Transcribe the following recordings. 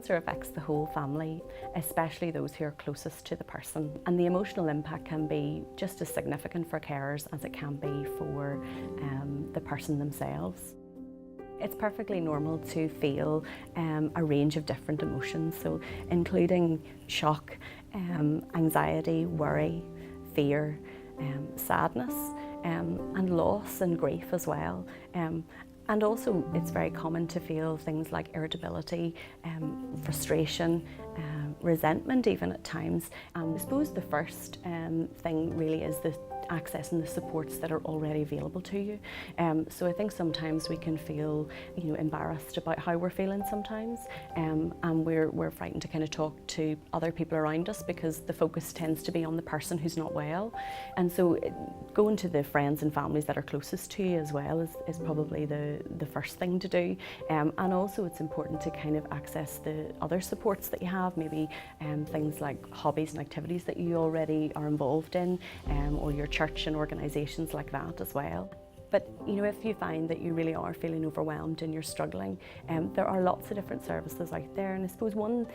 cancer affects the whole family, especially those who are closest to the person. And the emotional impact can be just as significant for carers as it can be for the person themselves. It's perfectly normal to feel a range of different emotions, so including shock, anxiety, worry, fear, sadness, and loss and grief as well. And also it's very common to feel things like irritability, frustration, resentment even at times. I suppose the first thing really is the accessing the supports that are already available to you. So I think sometimes we can feel, embarrassed about how we're feeling sometimes, and we're frightened to kind of talk to other people around us because the focus tends to be on the person who's not well. And so going to the friends and families that are closest to you as well is probably the first thing to do. And also it's important to kind of access the other supports that you have, maybe things like hobbies and activities that you already are involved in, or your church and organisations like that as well. But if you find that you really are feeling overwhelmed and you're struggling, there are lots of different services out there, and I suppose one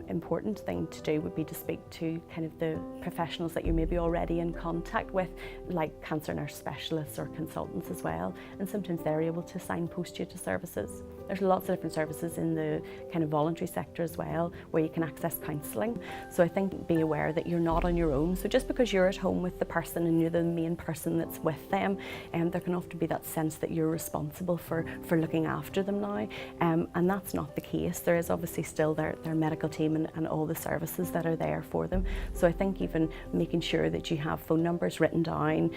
important thing to do would be to speak to kind of the professionals that you may be already in contact with, like cancer nurse specialists or consultants as well, and sometimes they're able to signpost you to services. There's lots of different services in the kind of voluntary sector as well where you can access counselling, so I think be aware that you're not on your own. So just because you're at home with the person and you're the main person that's with them, there can often be that sense that you're responsible for looking after them now, and that's not the case. There is obviously still their medical team and all the services that are there for them. So I think even making sure that you have phone numbers written down,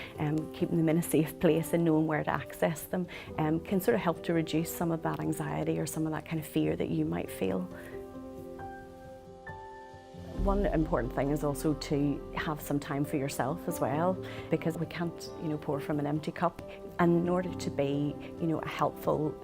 keeping them in a safe place and knowing where to access them can sort of help to reduce some of that anxiety or some of that kind of fear that you might feel. One important thing is also to have some time for yourself as well, because we can't, pour from an empty cup. And in order to be, helpful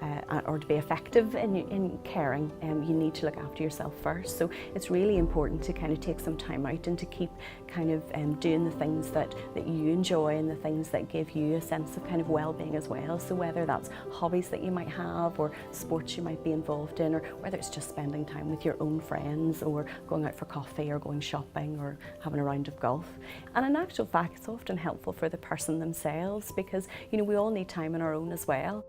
or to be effective in caring, you need to look after yourself first. So it's really important to kind of take some time out and to keep kind of doing the things that you enjoy and the things that give you a sense of kind of well-being as well. So whether that's hobbies that you might have or sports you might be involved in, or whether it's just spending time with your own friends or going out for coffee or going shopping or having a round of golf. And in actual fact, it's often helpful for the person themselves because, we all need time on our own as well.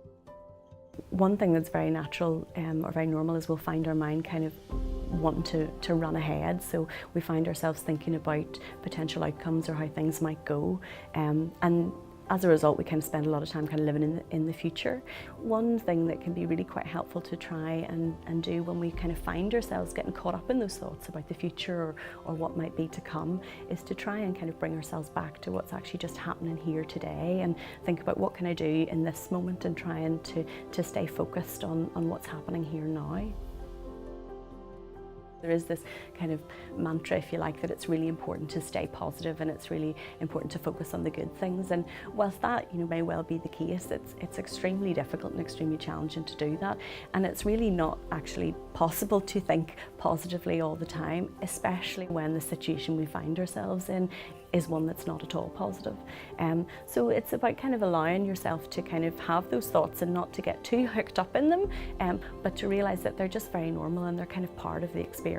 One thing that's very natural or very normal is we'll find our mind kind of wanting to run ahead, so we find ourselves thinking about potential outcomes or how things might go, and as a result we kind of spend a lot of time kind of living in the future. One thing that can be really quite helpful to try and do when we kind of find ourselves getting caught up in those thoughts about the future or what might be to come is to try and kind of bring ourselves back to what's actually just happening here today and think about what can I do in this moment and trying to stay focused on what's happening here now. There is this kind of mantra, if you like, that it's really important to stay positive and it's really important to focus on the good things. And whilst that may well be the case, it's extremely difficult and extremely challenging to do that. And it's really not actually possible to think positively all the time, especially when the situation we find ourselves in is one that's not at all positive. So it's about kind of allowing yourself to kind of have those thoughts and not to get too hooked up in them, but to realise that they're just very normal and they're kind of part of the experience.